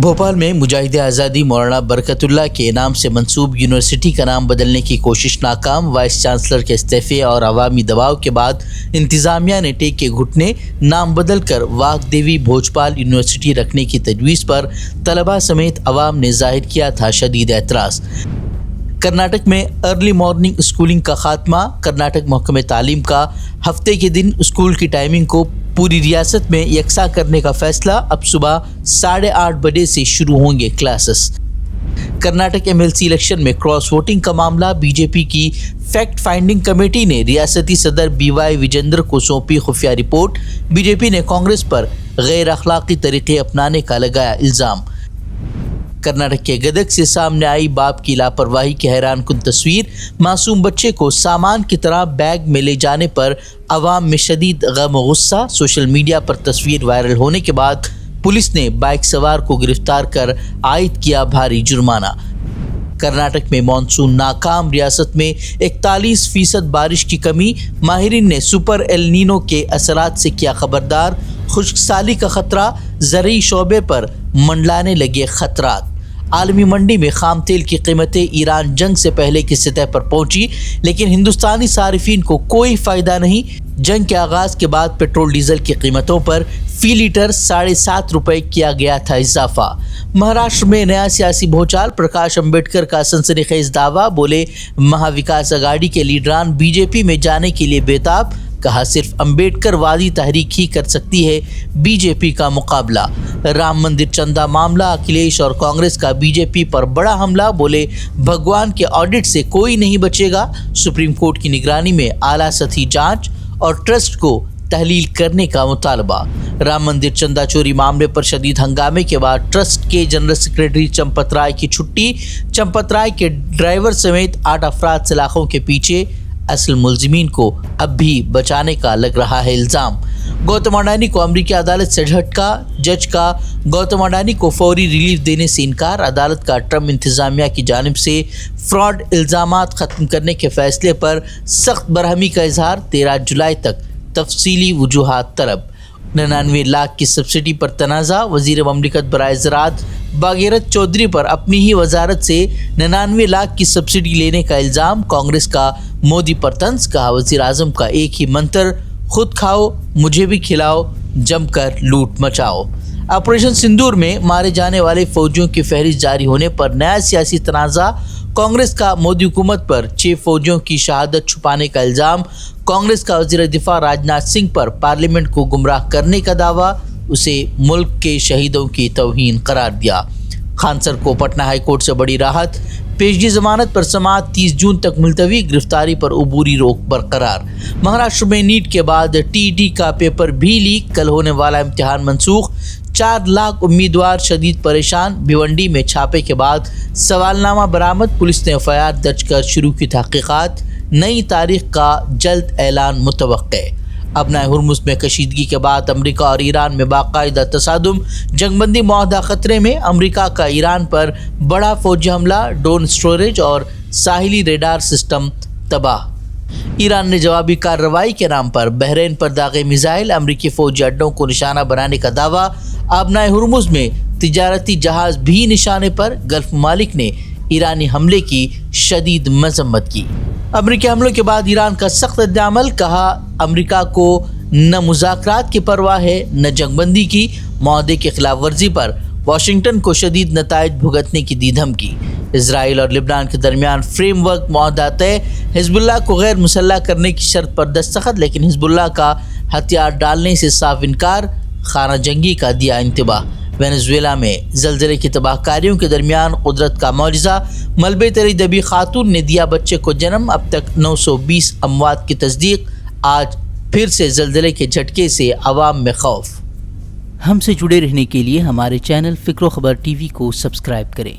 بھوپال میں مجاہد آزادی مولانا برکت اللہ کے نام سے منسوب یونیورسٹی کا نام بدلنے کی کوشش ناکام، وائس چانسلر کے استعفے اور عوامی دباؤ کے بعد انتظامیہ نے ٹیک کے گھٹنے نام بدل کر واگ دیوی بھوجپال یونیورسٹی رکھنے کی تجویز پر طلباء سمیت عوام نے ظاہر کیا تھا شدید اعتراض۔ کرناٹک میں ارلی مارننگ اسکولنگ کا خاتمہ، کرناٹک محکمہ تعلیم کا ہفتے کے دن اسکول کی ٹائمنگ کو پوری ریاست میں یکساں کرنے کا فیصلہ، اب صبح 8:30 بجے سے شروع ہوں گے کلاسز۔ کرناٹک MLC الیکشن میں کراس ووٹنگ کا معاملہ، بی جے پی کی فیکٹ فائنڈنگ کمیٹی نے ریاستی صدر BY وجیندر کو سونپی خفیہ رپورٹ، بی جے پی نے کانگریس پر غیر اخلاقی طریقے اپنانے کا لگایا الزام۔ کرناٹک کے گدگ سے سامنے آئی باپ کی لاپرواہی کی حیران کن تصویر، معصوم بچے کو سامان کی طرح بیگ میں لے جانے پر عوام میں شدید غم و غصہ، سوشل میڈیا پر تصویر وائرل ہونے کے بعد پولیس نے بائک سوار کو گرفتار کر عائد کیا بھاری جرمانہ۔ کرناٹک میں مانسون ناکام، ریاست میں 41% بارش کی کمی، ماہرین نے سپر ایل نینو کے اثرات سے کیا خبردار، خشک سالی کا خطرہ، زرعی شعبے پر منڈلانے لگے خطرات۔ عالمی منڈی میں خام تیل کی قیمتیں ایران جنگ سے پہلے کی سطح پر پہنچی، لیکن ہندوستانی صارفین کو کوئی فائدہ نہیں۔ جنگ کے آغاز کے بعد پیٹرول ڈیزل کی قیمتوں پر فی لیٹر 7.5 روپے کیا گیا تھا اضافہ۔ مہاراشٹر میں نیا سیاسی بھوچال، پرکاش امبیڈکر کا سنسنی خیز دعویٰ، بولے مہا وکاس اگاڑی کے لیڈران بی جے پی میں جانے کے لیے بےتاب، کہا صرف امبیڈکر وادی تحریک ہی کر سکتی ہے بی جے پی کا مقابلہ۔ رام مندر چندہ معاملہ، اکھلیش اور کانگریس کا بی جے پی پر بڑا حملہ، بولے بھگوان کے آڈٹ سے کوئی نہیں بچے گا، سپریم کورٹ کی نگرانی میں اعلیٰ سطحی جانچ اور ٹرسٹ کو تحلیل کرنے کا مطالبہ۔ رام مندر چندہ چوری معاملے پر شدید ہنگامے کے بعد ٹرسٹ کے جنرل سیکرٹری چمپت رائے کی چھٹی، چمپت رائے کے ڈرائیور سمیت 8 افراد سلاخوں کے پیچھے، اصل ملزمین کو اب بھی بچانے کا لگ رہا ہے الزام۔ گوتم اڈانی کو امریکی عدالت سے جھٹکا، جج کا گوتم اڈانی کو فوری ریلیف دینے سے انکار، عدالت کا ٹرمپ انتظامیہ کی جانب سے فراڈ الزامات ختم کرنے کے فیصلے پر سخت برہمی کا اظہار، 13 جولائی تک تفصیلی وجوہات طلب۔ 99 لاکھ کی سبسڈی پر تنازع، وزیر مملکت برائے زراعت بھاگیرتھ چودھری پر اپنی ہی وزارت سے 99 لاکھ کی سبسڈی لینے کا الزام، کانگریس کا مودی پر طنز، کہا وزیر اعظم کا ایک ہی منتر، خود کھاؤ مجھے بھی کھلاؤ، جم کر لوٹ مچاؤ۔ آپریشن سندور میں مارے جانے والے فوجیوں کی فہرست جاری ہونے پر نیا سیاسی تنازع، کانگریس کا مودی حکومت پر 6 فوجیوں کی شہادت چھپانے کا الزام، کانگریس کا وزیر دفاع راجناتھ سنگھ پر پارلیمنٹ کو گمراہ کرنے کا دعویٰ، اسے ملک کے شہیدوں کی توہین قرار دیا۔ خان سر کو پٹنہ ہائی کورٹ سے بڑی راحت، پیشگی ضمانت پر سماعت 30 جون تک ملتوی، گرفتاری پر عبوری روک برقرار۔ مہاراشٹر میں نیٹ کے بعد TET کا پیپر بھی لیک، کل ہونے والا امتحان منسوخ، 4 لاکھ امیدوار شدید پریشان، بھیونڈی میں چھاپے کے بعد سوالنامہ برآمد، پولیس نے FIR درج کر شروع کی تحقیقات، نئی تاریخ کا جلد اعلان متوقع۔ ابنائے ہرمز میں کشیدگی کے بعد امریکہ اور ایران میں باقاعدہ تصادم، جنگ بندی معاہدہ خطرے میں، امریکہ کا ایران پر بڑا فوجی حملہ، ڈرون اسٹوریج اور ساحلی ریڈار سسٹم تباہ۔ ایران نے جوابی کارروائی کے نام پر بحرین پر داغے میزائل، امریکی فوجی اڈوں کو نشانہ بنانے کا دعویٰ، ابنائے ہرمز میں تجارتی جہاز بھی نشانے پر، گلف ممالک نے ایرانی حملے کی شدید مذمت کی۔ امریکی حملوں کے بعد ایران کا سخت رد عمل، کہا امریکہ کو نہ مذاکرات کی پرواہ ہے نہ جنگ بندی کی، معاہدے کی خلاف ورزی پر واشنگٹن کو شدید نتائج بھگتنے کی دی دھمکی۔ اسرائیل اور لبنان کے درمیان فریم ورک معاہدہ طے، حزب اللہ کو غیر مسلح کرنے کی شرط پر دستخط، لیکن حزب اللہ کا ہتھیار ڈالنے سے صاف انکار، خانہ جنگی کا دیا انتباہ۔ وینزویلا میں زلزلے کی تباہ کاریوں کے درمیان قدرت کا معجزہ، ملبے تری دبی خاتون نے دیا بچے کو جنم، اب تک 920 اموات کی تصدیق، آج پھر سے زلزلے کے جھٹکے سے عوام میں خوف۔ ہم سے جڑے رہنے کے لیے ہمارے چینل فکر و خبر TV کو سبسکرائب کریں۔